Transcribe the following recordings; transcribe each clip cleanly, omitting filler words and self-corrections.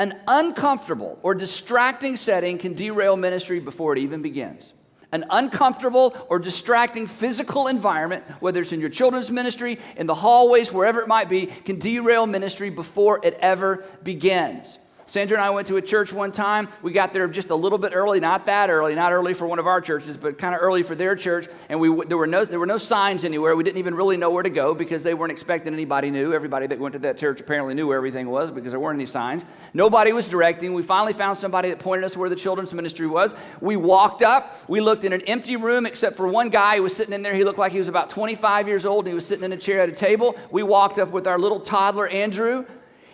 An uncomfortable or distracting setting can derail ministry before it even begins. An uncomfortable or distracting physical environment, whether it's in your children's ministry, in the hallways, wherever it might be, can derail ministry before it ever begins. Sandra and I went to a church one time. We got there just a little bit early, not that early, not early for one of our churches, but kind of early for their church. And there were no signs anywhere. We didn't even really know where to go because they weren't expecting anybody new. Everybody that went to that church apparently knew where everything was because there weren't any signs. Nobody was directing. We finally found somebody that pointed us where the children's ministry was. We walked up. We looked in an empty room except for one guy who was sitting in there. He looked like he was about 25 years old, and he was sitting in a chair at a table. We walked up with our little toddler, Andrew,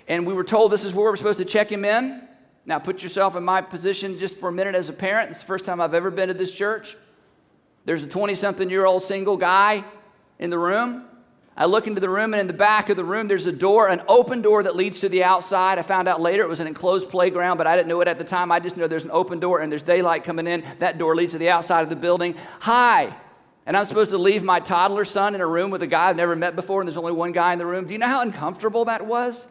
and we were told this is where we're supposed to check him in. Now, put yourself in my position just for a minute as a parent. It's the first time I've ever been to this church. There's a 20-something-year-old single guy in the room. I look into the room, and in the back of the room, there's a door, an open door that leads to the outside. I found out later it was an enclosed playground, but I didn't know it at the time. I just know there's an open door, and there's daylight coming in. That door leads to the outside of the building. Hi. And I'm supposed to leave my toddler son in a room with a guy I've never met before, and there's only one guy in the room. Do you know how uncomfortable that was?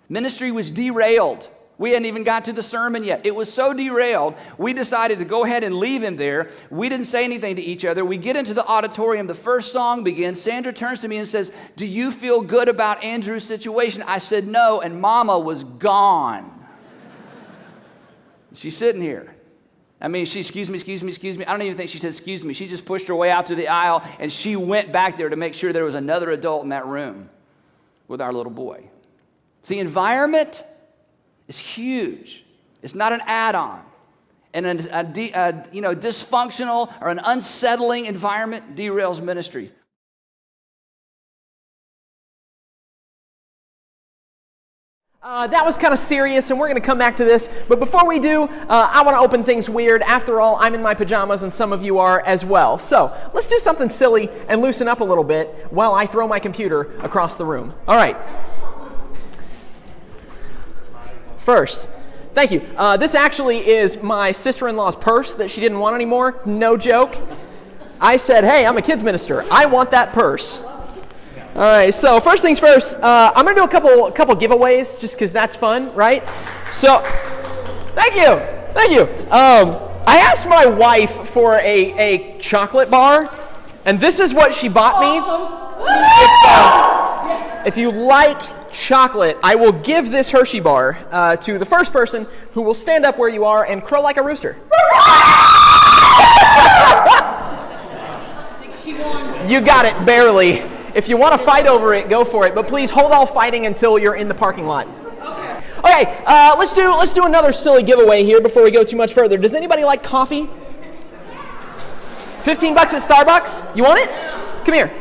Ministry was derailed. We hadn't even got to the sermon yet. It was so derailed, we decided to go ahead and leave him there. We didn't say anything to each other. We get into the auditorium. The first song begins. Sandra turns to me and says, "Do you feel good about Andrew's situation?" I said no, and Mama was gone. She's sitting here. I mean, excuse me. I don't even think she said excuse me. She just pushed her way out to the aisle, and she went back there to make sure there was another adult in that room with our little boy. See, environment is huge. It's not an add-on. And a dysfunctional or an unsettling environment derails ministry. That was kind of serious, and we're going to come back to this. But before we do, I want to open things weird. After all, I'm in my pajamas, and some of you are as well. So let's do something silly and loosen up a little bit while I throw my computer across the room. All right. First, thank you. This actually is my sister-in-law's purse that she didn't want anymore. No joke. I said, hey, I'm a kids minister. I want that purse. All right, so first things first, I'm going to do a couple giveaways just because that's fun, right? So, thank you. I asked my wife for a chocolate bar, and this is what she bought me. If you like chocolate, I will give this Hershey bar to the first person who will stand up where you are and crow like a rooster. You got it, barely. If you want to fight over it, go for it. But please hold all fighting until you're in the parking lot. Okay, let's do another silly giveaway here before we go too much further. Does anybody like coffee? $15 at Starbucks? You want it? Come here.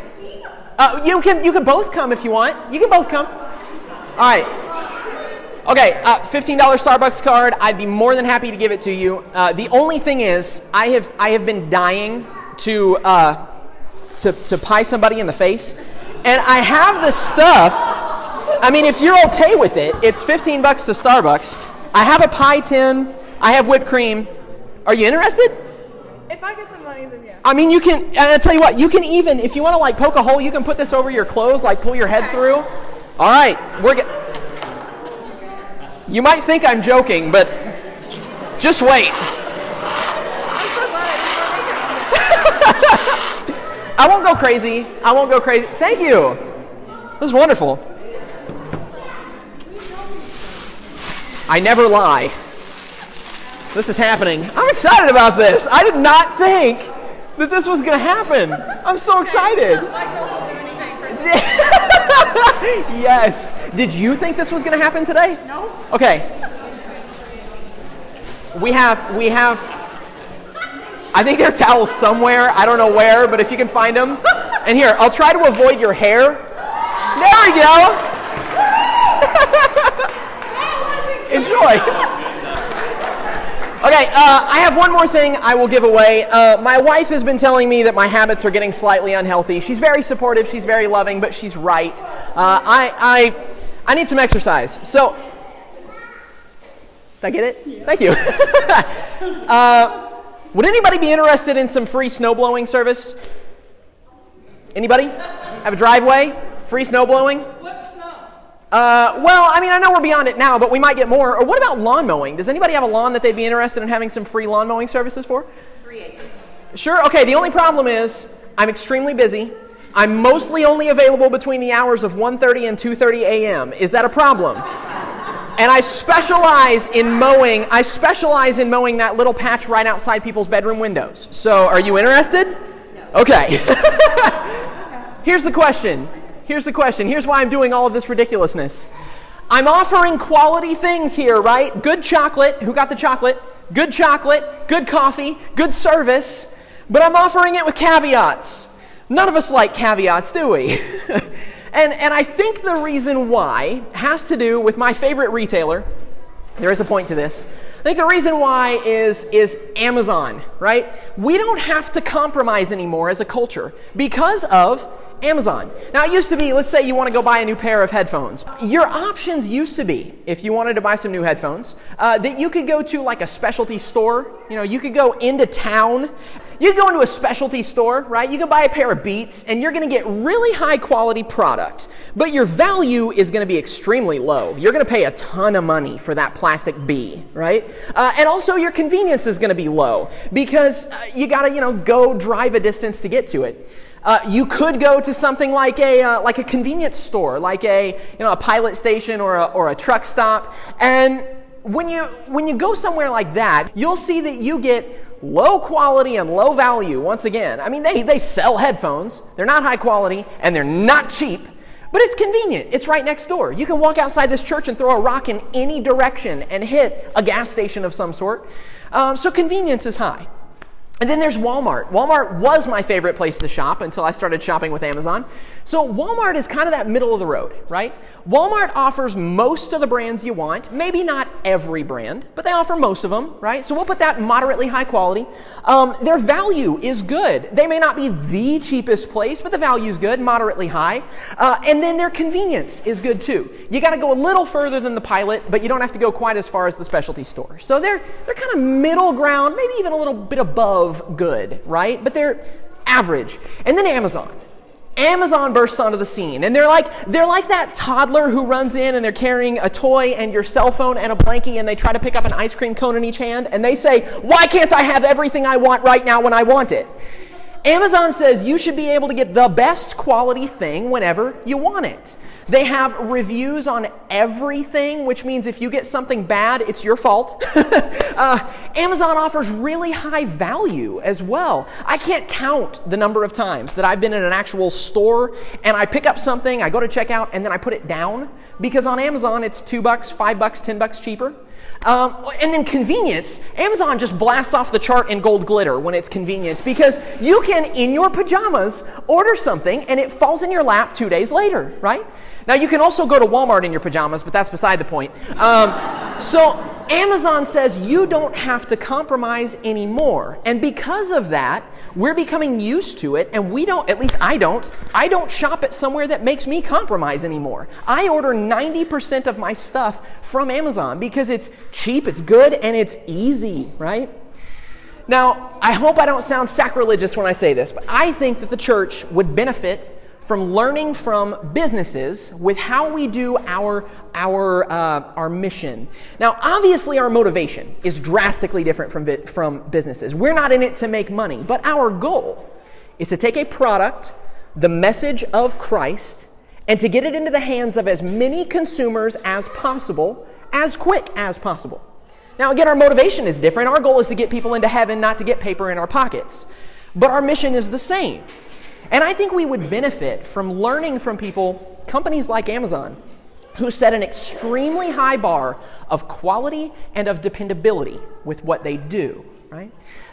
You can both come if you want. You can both come. All right. Okay, $15 Starbucks card. I'd be more than happy to give it to you. The only thing is, I have been dying to pie somebody in the face, and I have the stuff. I mean, if you're okay with it, it's $15 to Starbucks. I have a pie tin. I have whipped cream. Are you interested? If I get the money, then yeah. I mean, you can, and I'll tell you what, you can even, if you want to like poke a hole, you can put this over your clothes, like pull your head through. All right, you might think I'm joking, but just wait. I won't go crazy. Thank you. This is wonderful. I never lie. This is happening. I'm excited about this. I did not think that this was going to happen. I'm so excited. Yes. Did you think this was going to happen today? No. Okay. We have, I think there are towels somewhere. I don't know where, but if you can find them. And here, I'll try to avoid your hair. There we go. Enjoy. Okay, I have one more thing I will give away. My wife has been telling me that my habits are getting slightly unhealthy. She's very supportive, she's very loving, but she's right. I need some exercise. So, did I get it? Yeah. Thank you. Would anybody be interested in some free snow blowing service? Anybody? Have a driveway? Free snow blowing? What snow? Well, I mean, I know we're beyond it now, but we might get more. Or what about lawn mowing? Does anybody have a lawn that they'd be interested in having some free lawn mowing services for? 3 acres. Sure. Okay, the only problem is I'm extremely busy. I'm mostly only available between the hours of 1:30 and 2:30 a.m. Is that a problem? And I specialize in mowing that little patch right outside people's bedroom windows. So are you interested? No. Okay. Here's the question. Here's why I'm doing all of this ridiculousness. I'm offering quality things here, right? Good chocolate. Who got the chocolate? Good chocolate, good coffee, good service. But I'm offering it with caveats. None of us like caveats, do we? And I think the reason why has to do with my favorite retailer. There is a point to this. I think the reason why is Amazon, right? We don't have to compromise anymore as a culture because of Amazon. Now, it used to be, let's say you want to go buy a new pair of headphones. Your options used to be, if you wanted to buy some new headphones, that you could go to like a specialty store. You know, you could go into town. You go into a specialty store, right? You can buy a pair of Beats, and you're going to get really high quality product, but your value is going to be extremely low. You're going to pay a ton of money for that plastic B, right? And also your convenience is going to be low because you got to, go drive a distance to get to it. You could go to something like a convenience store, like a Pilot station or a truck stop, and when you go somewhere like that, you'll see that you get low quality and low value. Once again, I mean, they sell headphones. They're not high quality and they're not cheap, but it's convenient. It's right next door. You can walk outside this church and throw a rock in any direction and hit a gas station of some sort. So convenience is high. And then there's Walmart. Walmart was my favorite place to shop until I started shopping with Amazon. So Walmart is kind of that middle of the road, right? Walmart offers most of the brands you want. Maybe not every brand, but they offer most of them, right? So we'll put that moderately high quality. Their value is good. They may not be the cheapest place, but the value is good, moderately high. And then their convenience is good too. You got to go a little further than the Pilot, but you don't have to go quite as far as the specialty store. So they're kind of middle ground, maybe even a little bit above good, right? But they're average. And then Amazon. Amazon bursts onto the scene, and they're like that toddler who runs in and they're carrying a toy and your cell phone and a blankie, and they try to pick up an ice cream cone in each hand, and they say, "Why can't I have everything I want right now when I want it?" Amazon says you should be able to get the best quality thing whenever you want it. They have reviews on everything, which means if you get something bad, it's your fault. Amazon offers really high value as well. I can't count the number of times that I've been in an actual store and I pick up something, I go to checkout, and then I put it down because on Amazon it's $2, $5, $10 cheaper. And then convenience, Amazon just blasts off the chart in gold glitter when it's convenience because you can, in your pajamas, order something and it falls in your lap 2 days later, right? Now, you can also go to Walmart in your pajamas, but that's beside the point. So Amazon says you don't have to compromise anymore. And because of that, we're becoming used to it, and we don't, at least I don't shop at somewhere that makes me compromise anymore. I order 90% of my stuff from Amazon because it's cheap, it's good, and it's easy, right? Now, I hope I don't sound sacrilegious when I say this, but I think that the church would benefit from learning from businesses with how we do our mission. Now, obviously, our motivation is drastically different from businesses. We're not in it to make money, but our goal is to take a product, the message of Christ, and to get it into the hands of as many consumers as possible, as quick as possible. Now, again, our motivation is different. Our goal is to get people into heaven, not to get paper in our pockets. But our mission is the same. And I think we would benefit from learning from people, companies like Amazon, who set an extremely high bar of quality and of dependability with what they do, right?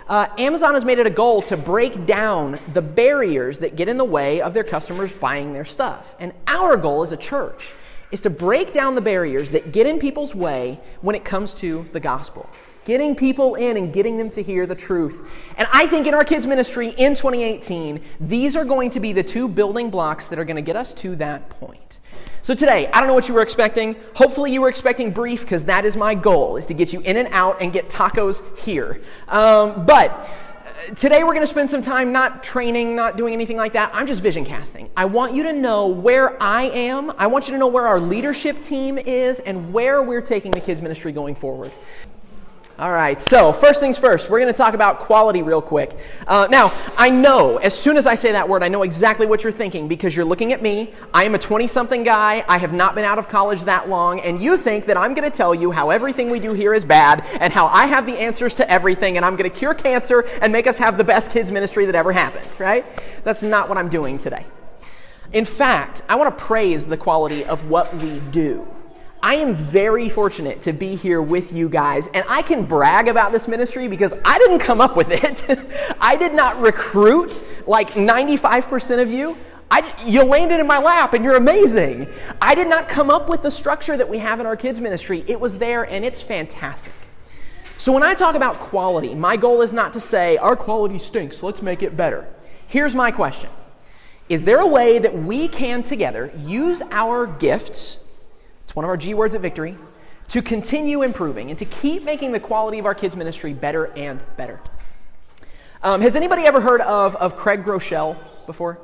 Amazon has made it a goal to break down the barriers that get in the way of their customers buying their stuff. And our goal as a church is to break down the barriers that get in people's way when it comes to the gospel. Getting people in and getting them to hear the truth. And I think in our kids' ministry in 2018, these are going to be the two building blocks that are going to get us to that point. So today, I don't know what you were expecting. Hopefully you were expecting brief, because that is my goal, is to get you in and out and get tacos here. But today we're going to spend some time not training, not doing anything like that. I'm just vision casting. I want you to know where I am. I want you to know where our leadership team is and where we're taking the kids ministry going forward. All right, so first things first, we're going to talk about quality real quick. Now, I know, as soon as I say that word, I know exactly what you're thinking because you're looking at me. I am a 20-something guy. I have not been out of college that long, and you think that I'm going to tell you how everything we do here is bad and how I have the answers to everything and I'm going to cure cancer and make us have the best kids ministry that ever happened, right? That's not what I'm doing today. In fact, I want to praise the quality of what we do. I am very fortunate to be here with you guys, and I can brag about this ministry because I didn't come up with it. I did not recruit like 95% of you. You landed in my lap, and you're amazing. I did not come up with the structure that we have in our kids ministry. It was there, and it's fantastic. So when I talk about quality, my goal is not to say, our quality stinks, let's make it better. Here's my question. Is there a way that we can together use our gifts, it's one of our G words at Victory, to continue improving and to keep making the quality of our kids' ministry better and better? Has anybody ever heard of Craig Groeschel before?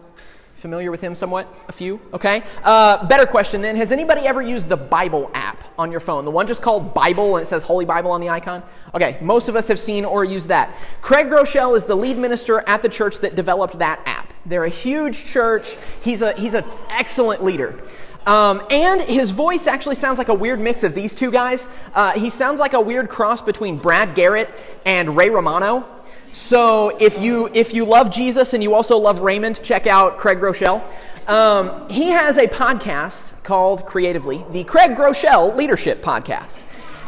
Familiar with him somewhat? A few? Okay. Better question then. Has anybody ever used the Bible app on your phone? The one just called Bible and it says Holy Bible on the icon? Okay, most of us have seen or used that. Craig Groeschel is the lead minister at the church that developed that app. They're a huge church. He's an excellent leader. And his voice actually sounds like a weird mix of these two guys. He sounds like a weird cross between Brad Garrett and Ray Romano. So if you love Jesus and you also love Raymond, check out Craig Groeschel. He has a podcast called Creatively, the Craig Groeschel Leadership Podcast.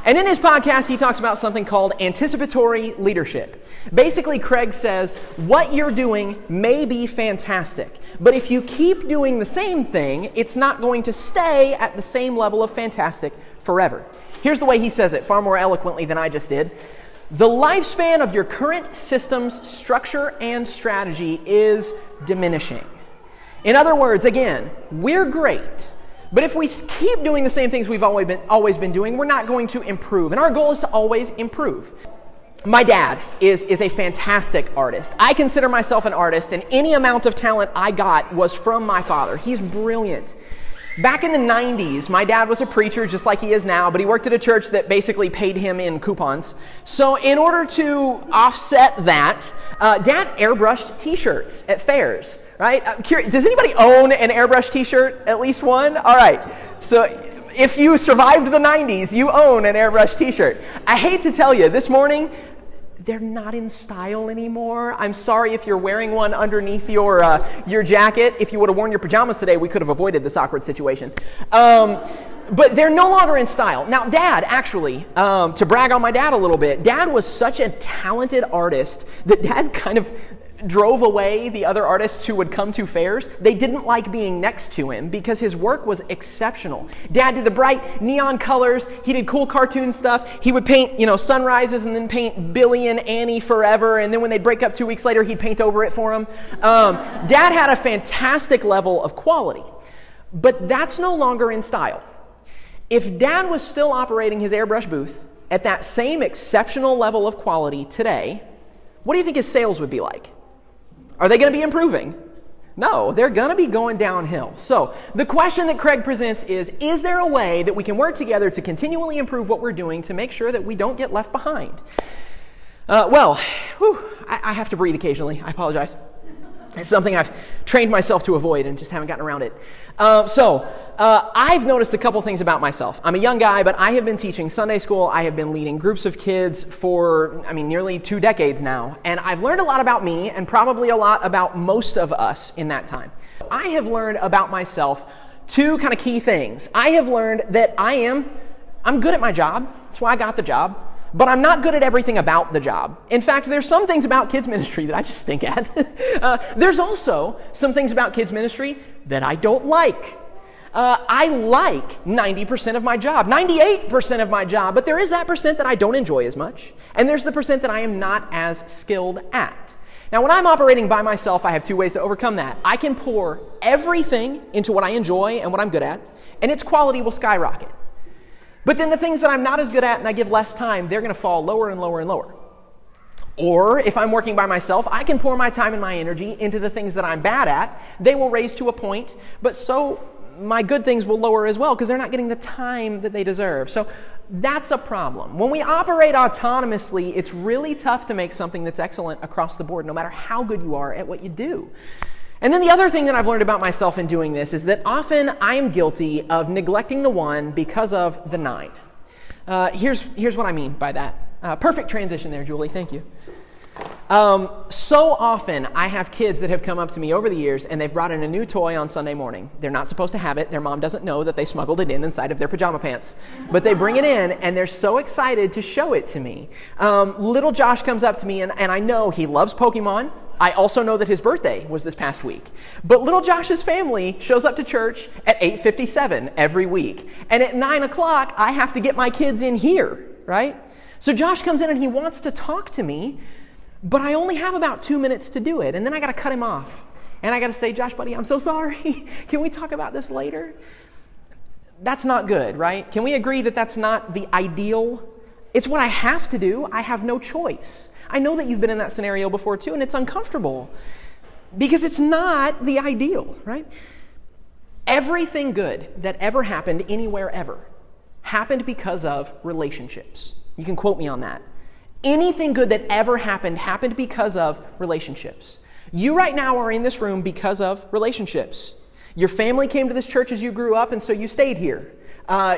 And in his podcast, he talks about something called anticipatory leadership. Basically, Craig says, what you're doing may be fantastic, but if you keep doing the same thing, it's not going to stay at the same level of fantastic forever. Here's the way he says it, far more eloquently than I just did. The lifespan of your current system's structure and strategy is diminishing. In other words, again, we're great. But if we keep doing the same things we've always been doing, we're not going to improve. And our goal is to always improve. My dad is a fantastic artist. I consider myself an artist, and any amount of talent I got was from my father. He's brilliant. Back in the 90s, my dad was a preacher just like he is now, but he worked at a church that basically paid him in coupons. So in order to offset that, Dad airbrushed t-shirts at fairs, right? I'm curious, does anybody own an airbrush t-shirt? At least one? All right. So if you survived the 90s, you own an airbrush t-shirt. I hate to tell you, this morning, they're not in style anymore. I'm sorry if you're wearing one underneath your jacket. If you would have worn your pajamas today, we could have avoided this awkward situation. But they're no longer in style. Now, Dad, actually, to brag on my dad a little bit, Dad was such a talented artist that Dad kind of drove away the other artists who would come to fairs. They didn't like being next to him because his work was exceptional. Dad did the bright neon colors. He did cool cartoon stuff. He would paint, sunrises and then paint Billy and Annie forever. And then when they'd break up 2 weeks later, he'd paint over it for them. Dad had a fantastic level of quality, but that's no longer in style. If Dad was still operating his airbrush booth at that same exceptional level of quality today, what do you think his sales would be like? Are they going to be improving? No, they're going to be going downhill. So the question that Craig presents is there a way that we can work together to continually improve what we're doing to make sure that we don't get left behind? I have to breathe occasionally. I apologize. It's something I've trained myself to avoid and just haven't gotten around it. I've noticed a couple things about myself. I'm a young guy, but I have been teaching Sunday school. I have been leading groups of kids for, nearly 2 decades now. And I've learned a lot about me and probably a lot about most of us in that time. I have learned about myself 2 kind of key things. I have learned that I'm good at my job. That's why I got the job. But I'm not good at everything about the job. In fact, there's some things about kids ministry that I just stink at. There's also some things about kids ministry that I don't like. I like 90% of my job, 98% of my job, but there is that percent that I don't enjoy as much, and there's the percent that I am not as skilled at. Now, when I'm operating by myself, I have 2 ways to overcome that. I can pour everything into what I enjoy and what I'm good at, and its quality will skyrocket. But then the things that I'm not as good at and I give less time, they're going to fall lower and lower and lower. Or if I'm working by myself, I can pour my time and my energy into the things that I'm bad at. They will raise to a point, but so my good things will lower as well because they're not getting the time that they deserve. So that's a problem. When we operate autonomously, it's really tough to make something that's excellent across the board, no matter how good you are at what you do. And then the other thing that I've learned about myself in doing this is that often I am guilty of neglecting the one because of the nine. Here's what I mean by that. Perfect transition there, Julie. Thank you. So often I have kids that have come up to me over the years and they've brought in a new toy on Sunday morning. They're not supposed to have it. Their mom doesn't know that they smuggled it inside of their pajama pants. But they bring it in and they're so excited to show it to me. Little Josh comes up to me and I know he loves Pokemon. I also know that his birthday was this past week. But little Josh's family shows up to church at 8:57 every week. And at 9 o'clock, I have to get my kids in here, right? So Josh comes in and he wants to talk to me, but I only have about 2 minutes to do it. And then I got to cut him off. And I got to say, Josh, buddy, I'm so sorry. Can we talk about this later? That's not good, right? Can we agree that that's not the ideal? It's what I have to do. I have no choice. I know that you've been in that scenario before too, and it's uncomfortable because it's not the ideal, right? Everything good that ever happened anywhere ever happened because of relationships. You can quote me on that. Anything good that ever happened because of relationships. You right now are in this room because of relationships. Your family came to this church as you grew up, and so you stayed here.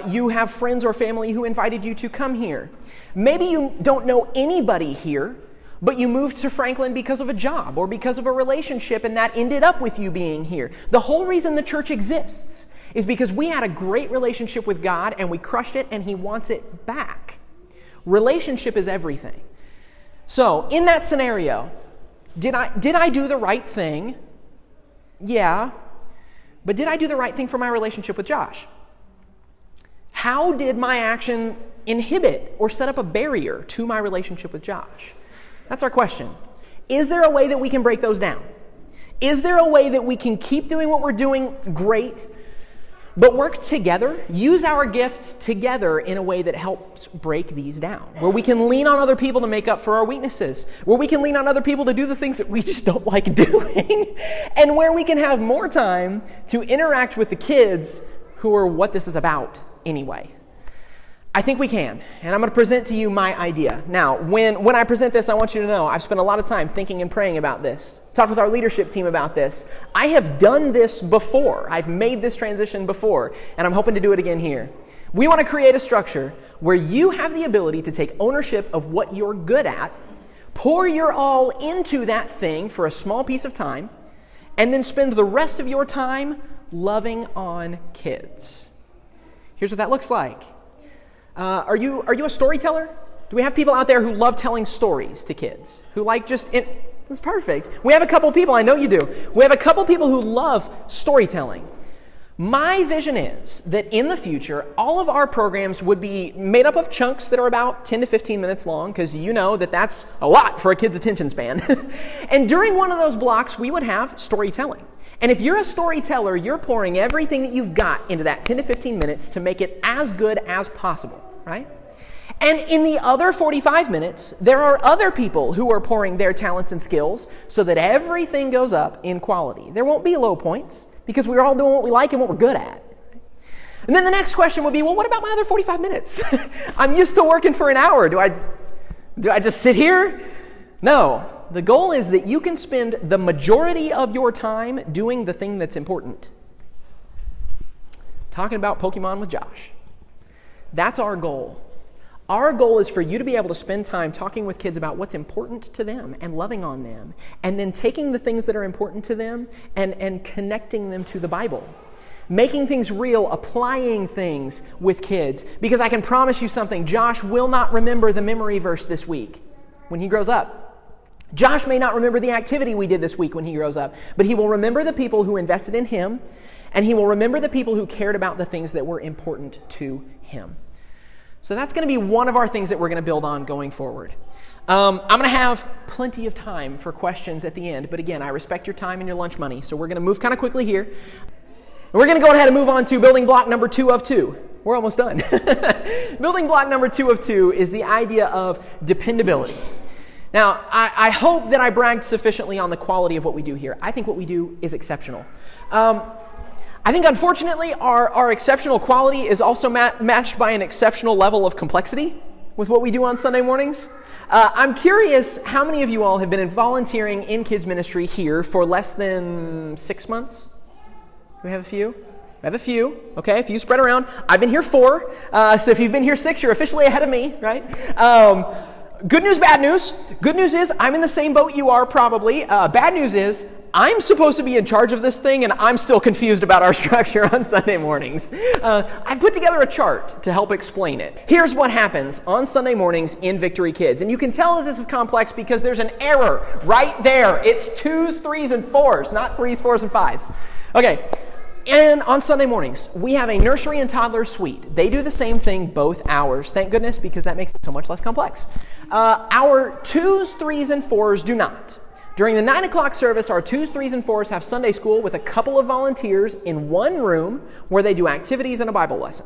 You have friends or family who invited you to come here. Maybe you don't know anybody here, but you moved to Franklin because of a job or because of a relationship, and that ended up with you being here. The whole reason the church exists is because we had a great relationship with God, and we crushed it, and He wants it back. Relationship is everything. So, in that scenario, did I do the right thing? Yeah. But did I do the right thing for my relationship with Josh? How did my action inhibit or set up a barrier to my relationship with Josh? That's our question. Is there a way that we can break those down? Is there a way that we can keep doing what we're doing great, but work together, use our gifts together in a way that helps break these down, where we can lean on other people to make up for our weaknesses, where we can lean on other people to do the things that we just don't like doing, and where we can have more time to interact with the kids who are what this is about anyway? I think we can, and I'm going to present to you my idea. Now, when I present this, I want you to know I've spent a lot of time thinking and praying about this, talked with our leadership team about this. I have done this before. I've made this transition before, and I'm hoping to do it again here. We want to create a structure where you have the ability to take ownership of what you're good at, pour your all into that thing for a small piece of time, and then spend the rest of your time loving on kids. Here's what that looks like. Are you a storyteller? Do we have people out there who love telling stories to kids? Who like that's perfect. We have a couple people, I know you do. We have a couple people who love storytelling. My vision is that in the future, all of our programs would be made up of chunks that are about 10 to 15 minutes long, because you know that that's a lot for a kid's attention span. And during one of those blocks, we would have storytelling. And if you're a storyteller, you're pouring everything that you've got into that 10 to 15 minutes to make it as good as possible, right? And in the other 45 minutes, there are other people who are pouring their talents and skills so that everything goes up in quality. There won't be low points because we're all doing what we like and what we're good at. And then the next question would be, well, what about my other 45 minutes? I'm used to working for an hour. Do I just sit here? No. The goal is that you can spend the majority of your time doing the thing that's important. Talking about Pokemon with Josh. That's our goal. Our goal is for you to be able to spend time talking with kids about what's important to them and loving on them, and then taking the things that are important to them and connecting them to the Bible. Making things real, applying things with kids. Because I can promise you something, Josh will not remember the memory verse this week when he grows up. Josh may not remember the activity we did this week when he grows up, but he will remember the people who invested in him, and he will remember the people who cared about the things that were important to him. So that's going to be one of our things that we're going to build on going forward. I'm going to have plenty of time for questions at the end, but again, I respect your time and your lunch money, so we're going to move kind of quickly here. And we're going to go ahead and move on to building block number 2 of 2. We're almost done. Building block number 2 of 2 is the idea of dependability. Now, I hope that I bragged sufficiently on the quality of what we do here. I think what we do is exceptional. I think, unfortunately, our exceptional quality is also matched by an exceptional level of complexity with what we do on Sunday mornings. I'm curious how many of you all have been volunteering in kids ministry here for less than 6 months? Do we have a few? We have a few. Okay, a few spread around. I've been here 4. So if you've been here 6, you're officially ahead of me, right? Good news, bad news. Good news is I'm in the same boat you are probably. Bad news is I'm supposed to be in charge of this thing, and I'm still confused about our structure on Sunday mornings. I put together a chart to help explain it. Here's what happens on Sunday mornings in Victory Kids. And you can tell that this is complex because there's an error right there. It's 2s, 3s, and 4s, not 3s, 4s, and 5s. Okay. And on Sunday mornings, we have a nursery and toddler suite. They do the same thing both hours. Thank goodness, because that makes it so much less complex. Our 2s, 3s, and 4s do not. During the 9 o'clock service, our 2s, 3s, and 4s have Sunday school with a couple of volunteers in one room where they do activities and a Bible lesson.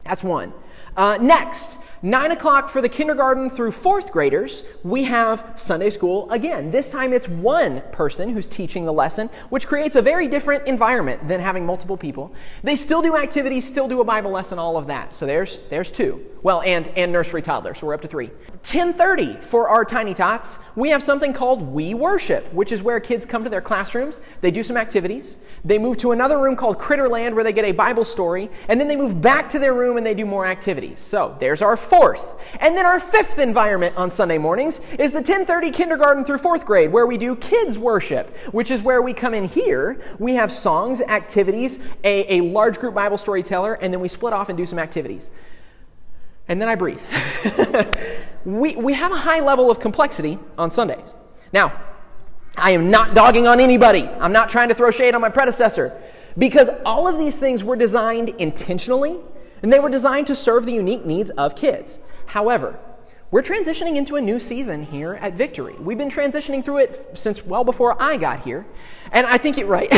That's one. Next, 9 o'clock for the kindergarten through 4th graders, we have Sunday school again. This time it's one person who's teaching the lesson, which creates a very different environment than having multiple people. They still do activities, still do a Bible lesson, all of that. So there's 2. Well, and nursery toddler, so we're up to 3. 10:30 for our tiny tots, we have something called We Worship, which is where kids come to their classrooms, they do some activities, they move to another room called Critterland where they get a Bible story, and then they move back to their room and they do more activities. So there's our 4th. And then our 5th environment on Sunday mornings is the 10:30 kindergarten through 4th grade, where we do kids worship, which is where we come in here. We have songs, activities, a large group Bible storyteller, and then we split off and do some activities. And then I breathe. We have a high level of complexity on Sundays. Now, I am not dogging on anybody. I'm not trying to throw shade on my predecessor, because all of these things were designed intentionally, and they were designed to serve the unique needs of kids. However, we're transitioning into a new season here at Victory. We've been transitioning through it since well before I got here, and I think you're right.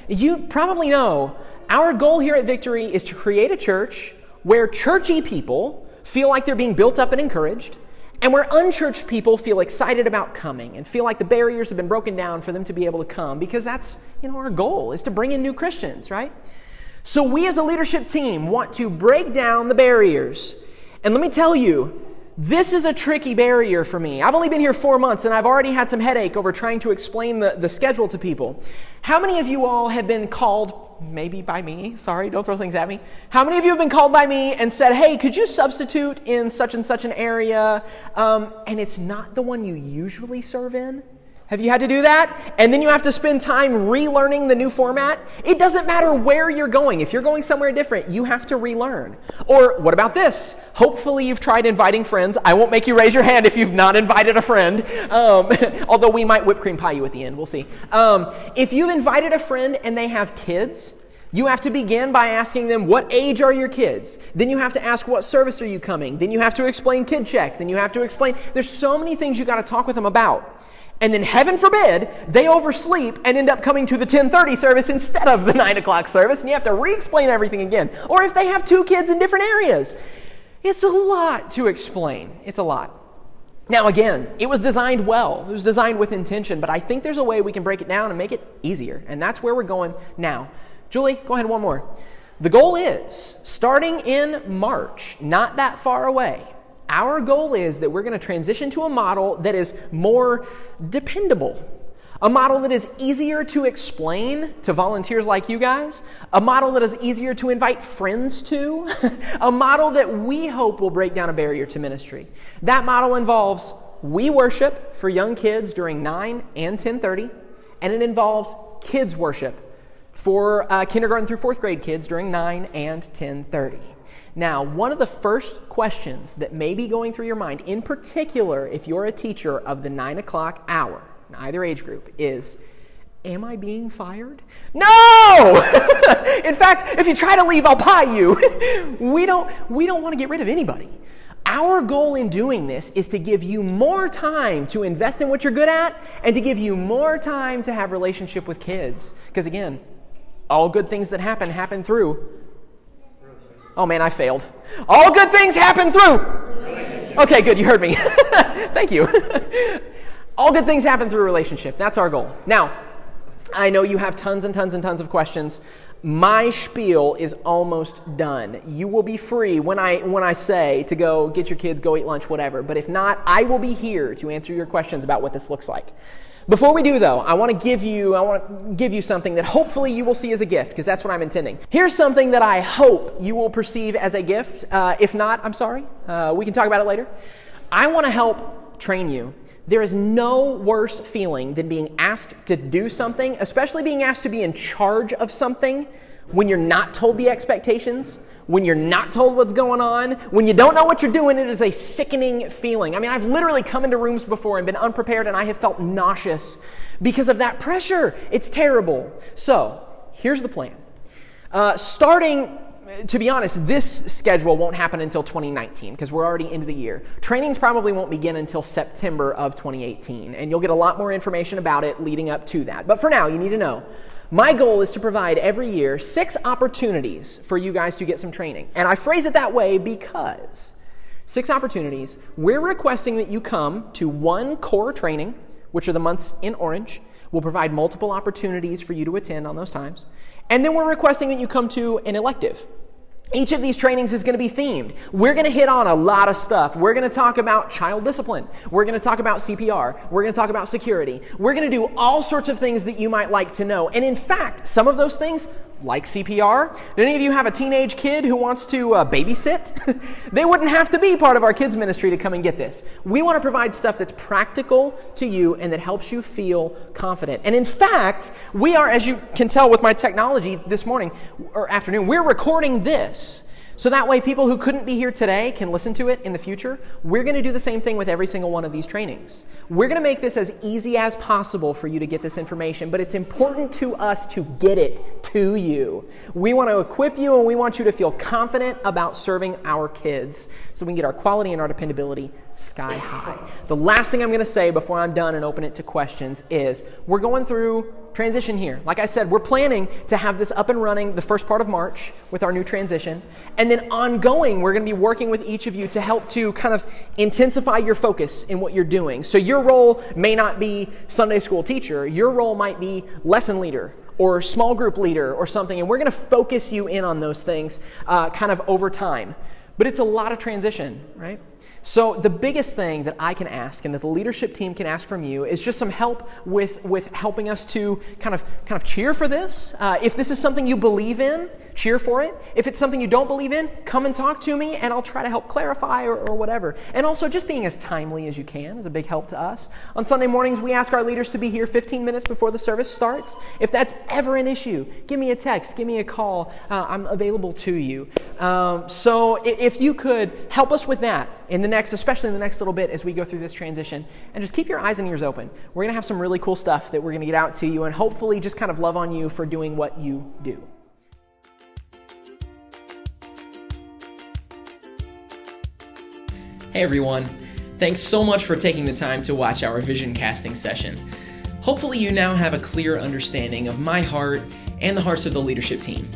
You probably know our goal here at Victory is to create a church where churchy people feel like they're being built up and encouraged, and where unchurched people feel excited about coming and feel like the barriers have been broken down for them to be able to come, because that's, our goal is to bring in new Christians, right? So we as a leadership team want to break down the barriers. And let me tell you, this is a tricky barrier for me. I've only been here 4 months, and I've already had some headache over trying to explain the schedule to people. How many of you all have been called, maybe by me, sorry, don't throw things at me. How many of you have been called by me and said, hey, could you substitute in such and such an area? And it's not the one you usually serve in? Have you had to do that? And then you have to spend time relearning the new format? It doesn't matter where you're going. If you're going somewhere different, you have to relearn. Or what about this? Hopefully you've tried inviting friends. I won't make you raise your hand if you've not invited a friend. Although we might whipped cream pie you at the end. We'll see. If you've invited a friend and they have kids, you have to begin by asking them, what age are your kids? Then you have to ask, what service are you coming? Then you have to explain Kid Check. Then you have to explain. There's so many things you got to talk with them about. And then heaven forbid, they oversleep and end up coming to the 10:30 service instead of the 9 o'clock service, and you have to re-explain everything again. Or if they have 2 kids in different areas. It's a lot to explain. It's a lot. Now again, it was designed well. It was designed with intention, but I think there's a way we can break it down and make it easier. And that's where we're going now. Julie, go ahead, one more. The goal is, starting in March, not that far away, our goal is that we're going to transition to a model that is more dependable, a model that is easier to explain to volunteers like you guys, a model that is easier to invite friends to, a model that we hope will break down a barrier to ministry. That model involves We Worship for young kids during 9 and 10:30, and it involves Kids Worship for kindergarten through 4th grade kids during 9 and 10:30. Now, one of the first questions that may be going through your mind, in particular if you're a teacher of the 9 o'clock hour, in either age group, is, am I being fired? No! In fact, if you try to leave, I'll pie you. We don't want to get rid of anybody. Our goal in doing this is to give you more time to invest in what you're good at and to give you more time to have relationship with kids. Because again, all good things that happen through. Oh man, I failed. All good things happen through. Okay, good, you heard me. Thank you. All good things happen through a relationship. That's our goal. Now, I know you have tons and tons and tons of questions. My spiel is almost done. You will be free when I say to go get your kids, go eat lunch, whatever. But if not, I will be here to answer your questions about what this looks like. Before we do, though, I want to give you something that hopefully you will see as a gift, because that's what I'm intending. Here's something that I hope you will perceive as a gift. If not, I'm sorry. We can talk about it later. I want to help train you. There is no worse feeling than being asked to do something, especially being asked to be in charge of something when you're not told the expectations, when you're not told what's going on, when you don't know what you're doing. It is a sickening feeling. I mean, I've literally come into rooms before and been unprepared, and I have felt nauseous because of that pressure. It's terrible. So here's the plan. To be honest, this schedule won't happen until 2019 because we're already into the year. Trainings probably won't begin until September of 2018, and you'll get a lot more information about it leading up to that. But for now, you need to know, my goal is to provide every year 6 opportunities for you guys to get some training. And I phrase it that way because 6 opportunities, we're requesting that you come to 1 core training, which are the months in orange. We'll provide multiple opportunities for you to attend on those times. And then we're requesting that you come to an elective. Each of these trainings is going to be themed. We're going to hit on a lot of stuff. We're going to talk about child discipline. We're going to talk about CPR. We're going to talk about security. We're going to do all sorts of things that you might like to know. And in fact, some of those things, like CPR, do any of you have a teenage kid who wants to babysit? They wouldn't have to be part of our kids ministry to come and get this. We want to provide stuff that's practical to you and that helps you feel confident. And in fact, we are, as you can tell with my technology this morning or afternoon, we're recording this. So that way people who couldn't be here today can listen to it in the future. We're going to do the same thing with every single one of these trainings. We're going to make this as easy as possible for you to get this information, but it's important to us to get it to you. We want to equip you and we want you to feel confident about serving our kids so we can get our quality and our dependability sky high. The last thing I'm going to say before I'm done and open it to questions is we're going through transition here. Like I said, we're planning to have this up and running the first part of March with our new transition. And then ongoing, we're going to be working with each of you to help to kind of intensify your focus in what you're doing. So your role may not be Sunday school teacher. Your role might be lesson leader or small group leader or something. And we're going to focus you in on those things kind of over time. But it's a lot of transition, right? So the biggest thing that I can ask and that the leadership team can ask from you is just some help with helping us to kind of cheer for this. If this is something you believe in, cheer for it. If it's something you don't believe in, come and talk to me and I'll try to help clarify or whatever. And also just being as timely as you can is a big help to us. On Sunday mornings, we ask our leaders to be here 15 minutes before the service starts. If that's ever an issue, give me a text, give me a call. I'm available to you. So if you could help us with that especially in the next little bit as we go through this transition, and just keep your eyes and ears open. We're going to have some really cool stuff that we're going to get out to you and hopefully just kind of love on you for doing what you do. Hey everyone, thanks so much for taking the time to watch our vision casting session. Hopefully you now have a clear understanding of my heart and the hearts of the leadership team.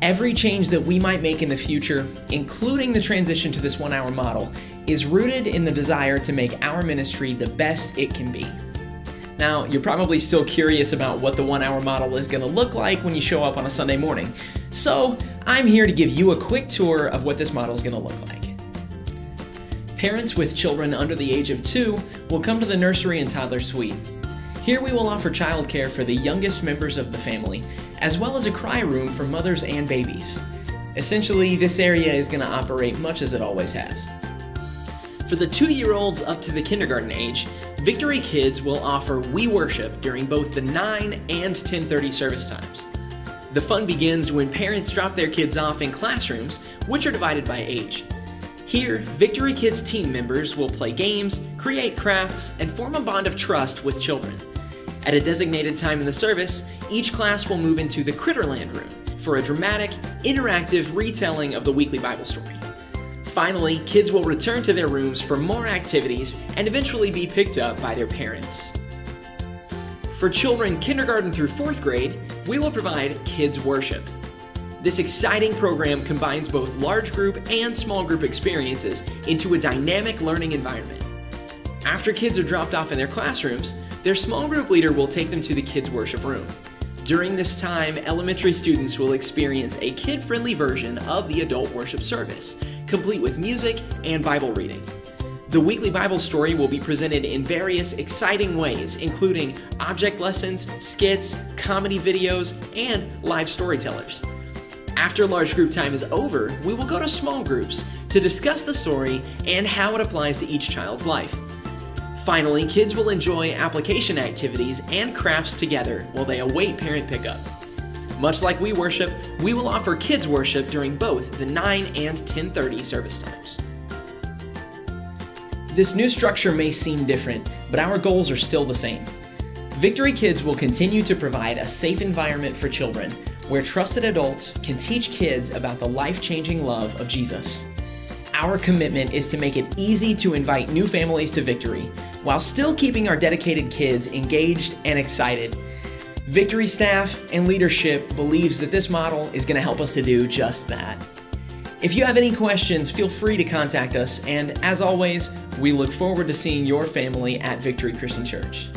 Every change that we might make in the future, including the transition to this 1-hour model, is rooted in the desire to make our ministry the best it can be. Now, you're probably still curious about what the 1-hour model is going to look like when you show up on a Sunday morning. So, I'm here to give you a quick tour of what this model is going to look like. Parents with children under the age of 2 will come to the nursery and toddler suite. Here we will offer childcare for the youngest members of the family, as well as a cry room for mothers and babies. Essentially, this area is going to operate much as it always has. For the 2-year-olds up to the kindergarten age, Victory Kids will offer We Worship during both the 9 and 10:30 service times. The fun begins when parents drop their kids off in classrooms, which are divided by age. Here, Victory Kids team members will play games, create crafts, and form a bond of trust with children. At a designated time in the service, each class will move into the Critterland room for a dramatic, interactive retelling of the weekly Bible story. Finally, kids will return to their rooms for more activities and eventually be picked up by their parents. For children kindergarten through 4th grade, we will provide Kids Worship. This exciting program combines both large group and small group experiences into a dynamic learning environment. After kids are dropped off in their classrooms, their small group leader will take them to the kids' worship room. During this time, elementary students will experience a kid-friendly version of the adult worship service, complete with music and Bible reading. The weekly Bible story will be presented in various exciting ways, including object lessons, skits, comedy videos, and live storytellers. After large group time is over, we will go to small groups to discuss the story and how it applies to each child's life. Finally, kids will enjoy application activities and crafts together while they await parent pickup. Much like we worship, we will offer kids worship during both the 9 and 10:30 service times. This new structure may seem different, but our goals are still the same. Victory Kids will continue to provide a safe environment for children where trusted adults can teach kids about the life-changing love of Jesus. Our commitment is to make it easy to invite new families to Victory while still keeping our dedicated kids engaged and excited. Victory staff and leadership believes that this model is going to help us to do just that. If you have any questions, feel free to contact us, and as always, we look forward to seeing your family at Victory Christian Church.